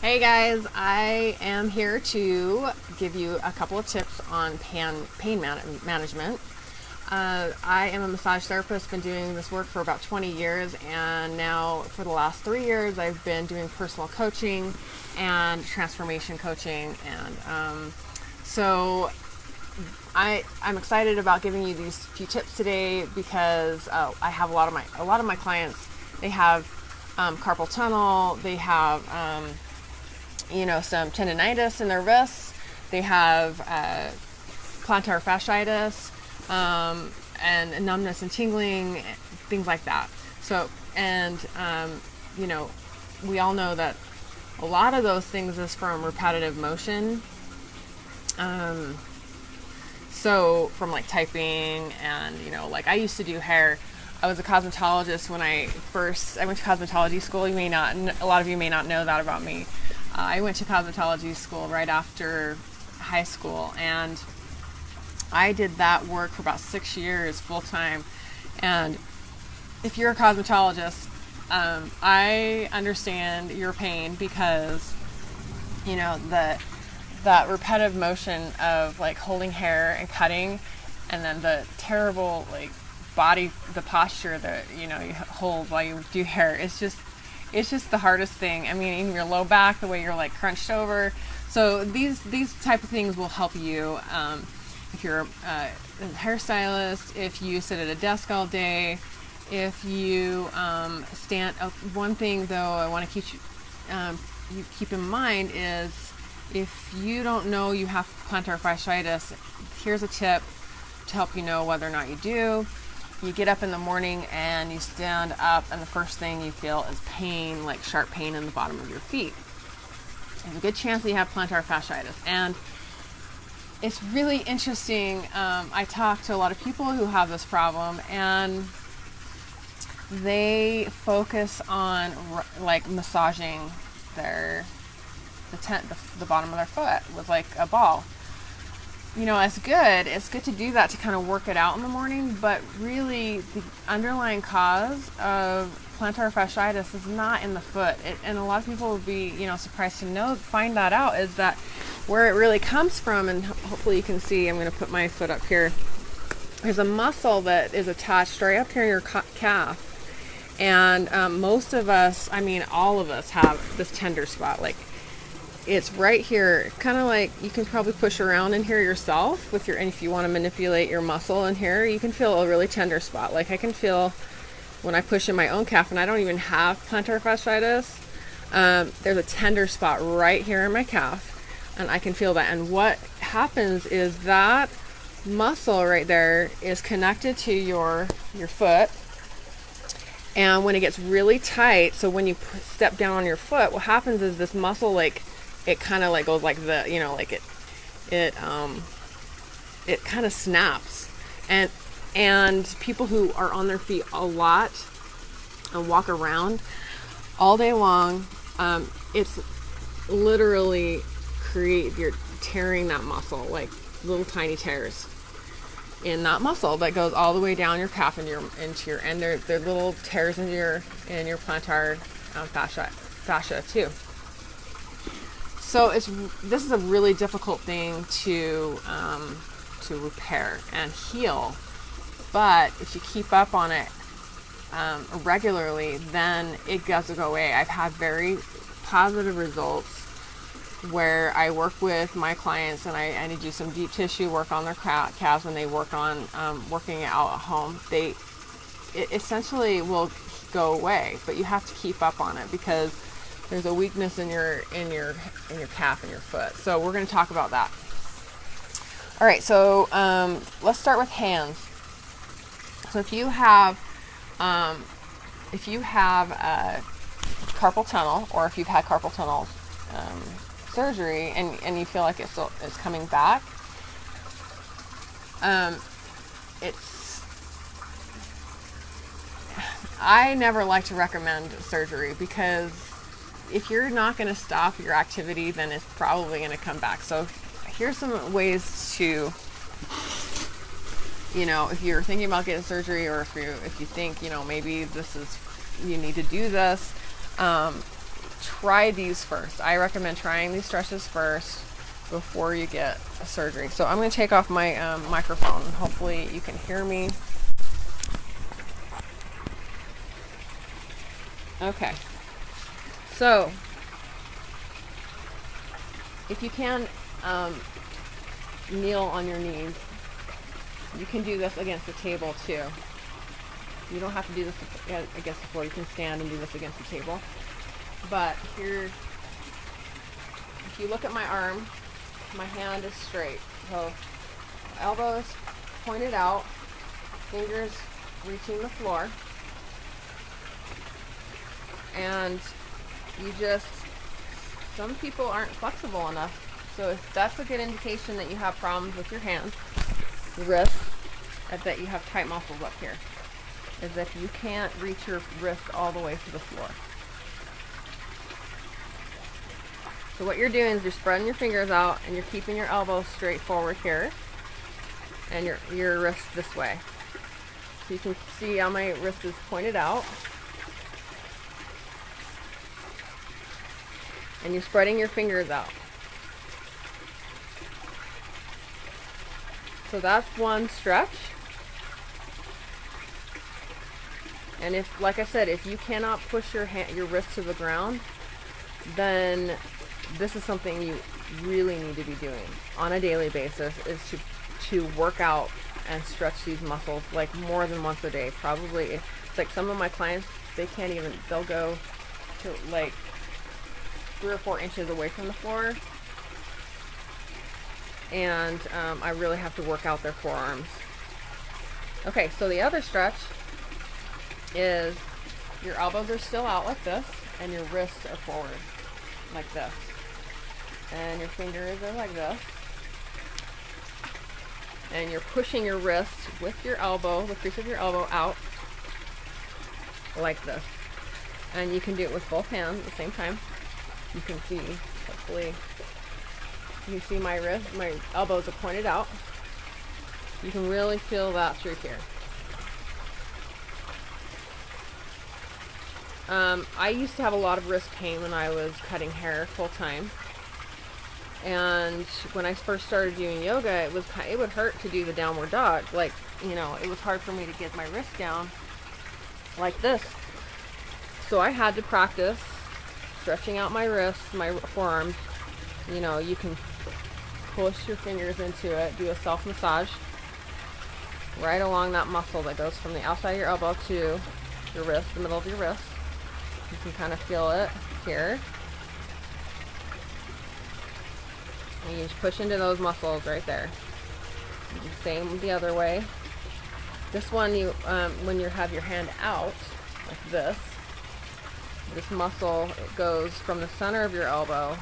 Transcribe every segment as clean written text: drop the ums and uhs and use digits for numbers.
Hey guys, I am here to give you a couple of tips on management. I am a massage therapist, been doing this work for about 20 years, and now for the last 3 years I've been doing personal coaching and transformation coaching. And so I'm excited about giving you these few tips today because I have a lot of my clients. They have carpal tunnel. They have some tendonitis in their wrists. They have plantar fasciitis and numbness and tingling, things like that. So, and we all know that a lot of those things is from repetitive motion. So from like typing and, like I used to do hair. I was a cosmetologist when I went to cosmetology school. A lot of you may not know that about me. I went to cosmetology school right after high school, and I did that work for about 6 years full time. And if you're a cosmetologist, I understand your pain because, that repetitive motion of like holding hair and cutting, and then the terrible like the posture that you hold while you do hair. It's just the hardest thing. I mean, in your low back, the way you're like crunched over. So these type of things will help you if you're a hairstylist, if you sit at a desk all day, if you stand up. One thing though I want to you keep in mind is if you don't know you have plantar fasciitis, here's a tip to help you know whether or not you do. You get up in the morning and you stand up, and the first thing you feel is pain, like sharp pain in the bottom of your feet. There's a good chance that you have plantar fasciitis. And it's really interesting. I talk to a lot of people who have this problem, and they focus on like massaging the bottom of their foot with like a ball. It's good to do that to kind of work it out in the morning, but really the underlying cause of plantar fasciitis is not in the foot. And a lot of people would be, surprised to find that out, is that where it really comes from. And hopefully you can see, I'm going to put my foot up here. There's a muscle that is attached right up here in your calf. And most of us, all of us have this tender spot. Like, it's right here, kind of like you can probably push around in here yourself and if you want to manipulate your muscle in here, you can feel a really tender spot. Like I can feel when I push in my own calf, and I don't even have plantar fasciitis. There's a tender spot right here in my calf, and I can feel that. And what happens is that muscle right there is connected to your foot. And when it gets really tight, so when you step down on your foot, what happens is this muscle, like, it kind of like goes like it kind of snaps. And people who are on their feet a lot and walk around all day long, it's literally you're tearing that muscle, like little tiny tears in that muscle that goes all the way down your calf and they're little tears in your plantar fascia too. So this is a really difficult thing to repair and heal, but if you keep up on it regularly, then it does go away. I've had very positive results where I work with my clients, and I need to do some deep tissue work on their calves when they work on working out at home. It essentially will go away, but you have to keep up on it because there's a weakness in your calf and your foot. So we're going to talk about that. All right, so let's start with hands. So if you have carpal tunnel, or if you've had carpal tunnel surgery and you feel like it's coming back, I never like to recommend surgery because if you're not going to stop your activity, then it's probably going to come back. So here's some ways to, if you're thinking about getting surgery, or if you think, maybe you need to do this, try these first. I recommend trying these stretches first before you get a surgery. So I'm going to take off my microphone. Hopefully you can hear me. Okay. So if you can kneel on your knees, you can do this against the table too. You don't have to do this against the floor. You can stand and do this against the table. But here, if you look at my arm, my hand is straight. So elbow is pointed out, fingers reaching the floor. And you just, some people aren't flexible enough. So if that's a good indication that you have problems with your hands, your wrists, that you have tight muscles up here, is if you can't reach your wrist all the way to the floor. So what you're doing is you're spreading your fingers out and you're keeping your elbows straight forward here and your wrist this way. So you can see how my wrist is pointed out. And you're spreading your fingers out. So that's one stretch. And if, like I said, if you cannot push your wrist to the ground, then this is something you really need to be doing on a daily basis, is to work out and stretch these muscles like more than once a day. Probably, it's like some of my clients, they'll go to like 3 or 4 inches away from the floor, and I really have to work out their forearms. Okay, so the other stretch is your elbows are still out like this and your wrists are forward like this, and your fingers are like this, and you're pushing your wrist with your elbow, the crease of your elbow, out like this. And you can do it with both hands at the same time. You can see, hopefully you can see my wrist, my elbows are pointed out. You can really feel that through here. I used to have a lot of wrist pain when I was cutting hair full time, and when I first started doing yoga, it would hurt to do the downward dog. Like, you know, it was hard for me to get my wrist down like this. So I had to practice stretching out my wrists, my forearms. You know, you can push your fingers into it, do a self massage right along that muscle that goes from the outside of your elbow to your wrist, the middle of your wrist. You can kind of feel it here. And you just push into those muscles right there. Same the other way. This one, you when you have your hand out like this muscle, it goes from the center of your elbow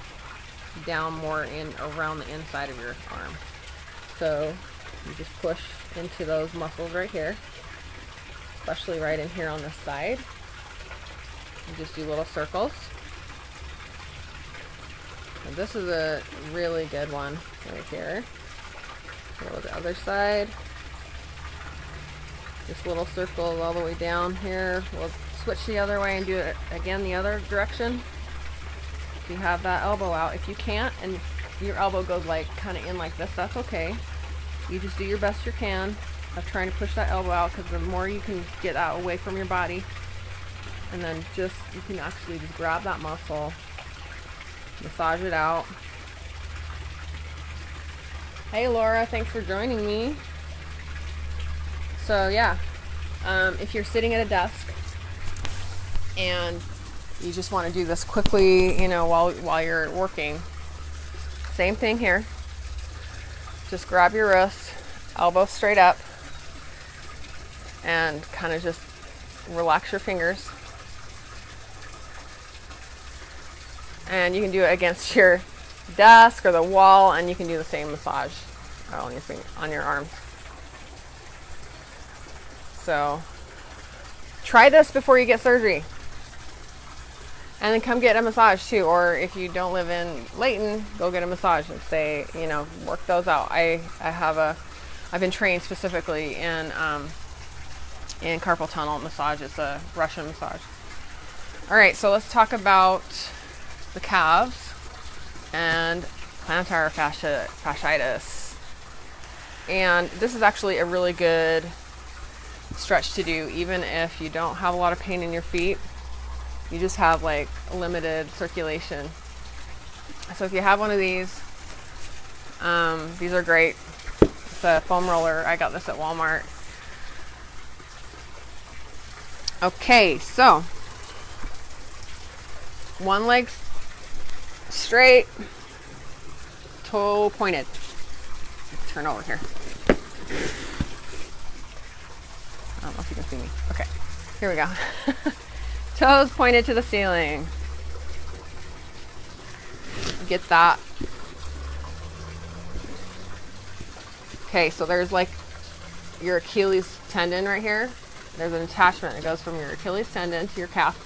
down more in around the inside of your arm. So you just push into those muscles right here, especially right in here on this side. You just do little circles. And this is a really good one right here. Go to the other side. Just little circles all the way down here. We'll switch the other way and do it again the other direction. If you have that elbow out, if you can't and your elbow goes like kind of in like this, that's okay. You just do your best you can of trying to push that elbow out, because the more you can get out away from your body, and then just, you can actually just grab that muscle, massage it out. Hey Laura, thanks for joining me. So yeah, if you're sitting at a desk and you just want to do this quickly, you know, while you're working, same thing here. Just grab your wrist, elbow straight up, and kind of just relax your fingers. And you can do it against your desk or the wall, and you can do the same massage on your arms. So try this before you get surgery, and then come get a massage too. Or if you don't live in Layton, go get a massage and say, you know, work those out. I've been trained specifically in carpal tunnel massage. It's a Russian massage. All right, so let's talk about the calves and plantar fasciitis. And this is actually a really good stretch to do even if you don't have a lot of pain in your feet. You just have like limited circulation. So if you have one of these are great. It's a foam roller. I got this at Walmart. Okay, so one leg straight, toe pointed. Turn over here. I don't know if you can see me. Okay, here we go. Toes pointed to the ceiling. Get that. Okay, so there's like your Achilles tendon right here. There's an attachment that goes from your Achilles tendon to your calf.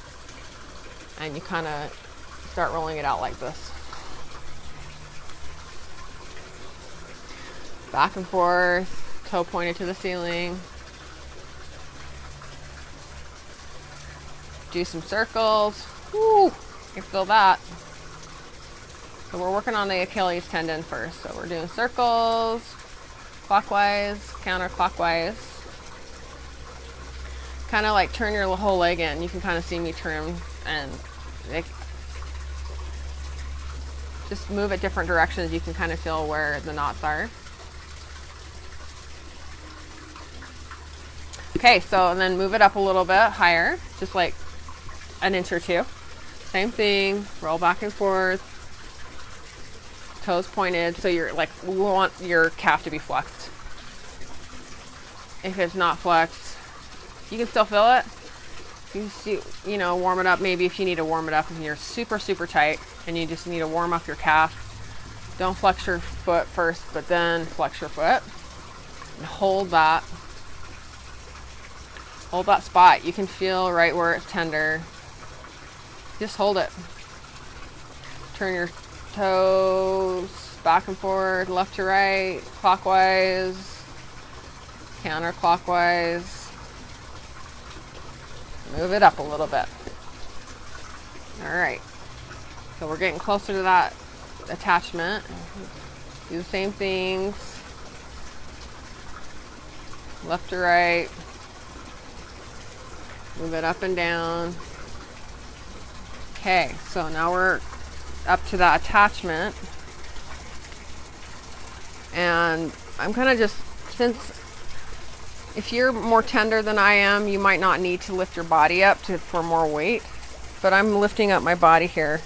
And you kind of start rolling it out like this. Back and forth, toe pointed to the ceiling. Do some circles. Woo! You feel that. So we're working on the Achilles tendon first. So we're doing circles, clockwise, counterclockwise. Kind of like turn your whole leg in. You can kind of see me turn and just move at different directions. You can kind of feel where the knots are. Okay, so and then move it up a little bit higher, just like an inch or two. Same thing, roll back and forth, toes pointed, so you're like, we want your calf to be flexed. If it's not flexed, you can still feel it. You see, you know, warm it up. Maybe if you need to warm it up and you're super, super tight and you just need to warm up your calf, don't flex your foot first, but then flex your foot and hold that spot. You can feel right where it's tender. Just hold it. Turn your toes back and forth, left to right, clockwise, counterclockwise. Move it up a little bit. All right. So we're getting closer to that attachment. Do the same things. Left to right. Move it up and down. Okay, so now we're up to that attachment. And I'm kind of just, since if you're more tender than I am, you might not need to lift your body up for more weight. But I'm lifting up my body here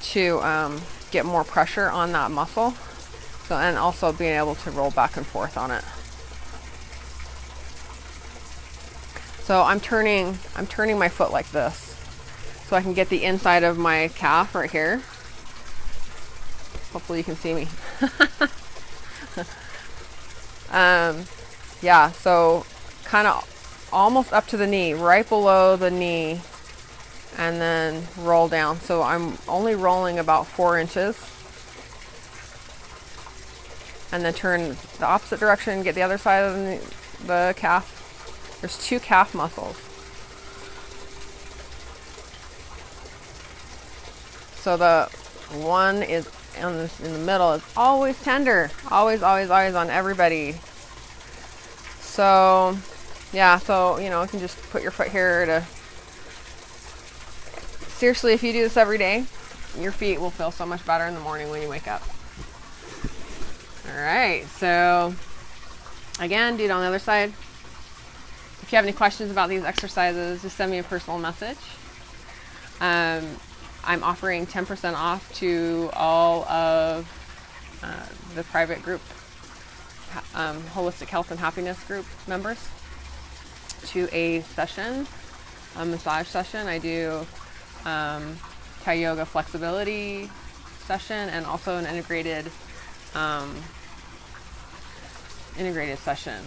to get more pressure on that muscle. So, and also being able to roll back and forth on it. So I'm turning my foot like this, so I can get the inside of my calf right here. Hopefully you can see me. Yeah, so kind of almost up to the knee, right below the knee, and then roll down. So I'm only rolling about 4 inches. And then turn the opposite direction, get the other side of the calf. There's 2 calf muscles. So the one is in the middle is always tender. Always, always, always on everybody. So, yeah, so, you know, you can just put your foot here to... Seriously, if you do this every day, your feet will feel so much better in the morning when you wake up. All right, so, again, do it on the other side. If you have any questions about these exercises, just send me a personal message. I'm offering 10% off to all of the private group, Holistic Health and Happiness group members to a session, a massage session. I do Thai yoga flexibility session and also an integrated session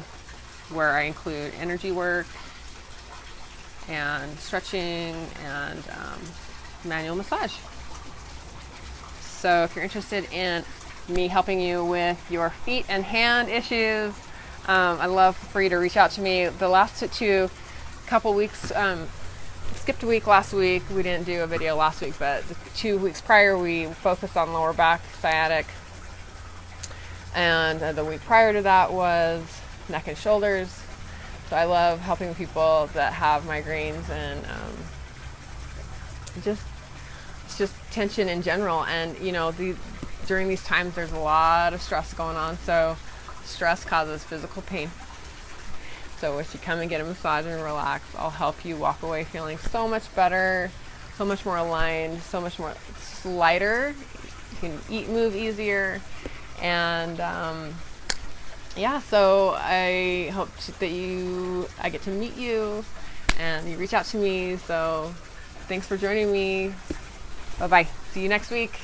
where I include energy work and stretching and manual massage. So if you're interested in me helping you with your feet and hand issues, I'd love for you to reach out to me. The last couple weeks, skipped a week last week. We didn't do a video last week, but the 2 weeks prior we focused on lower back, sciatic, and the week prior to that was neck and shoulders. So I love helping people that have migraines and it's just tension in general. And during these times there's a lot of stress going on, so stress causes physical pain. So if you come and get a massage and relax, I'll help you walk away feeling so much better, so much more aligned, so much more lighter. You can eat, move easier. And so I hope that I get to meet you and you reach out to me. So thanks for joining me. Bye-bye. See you next week.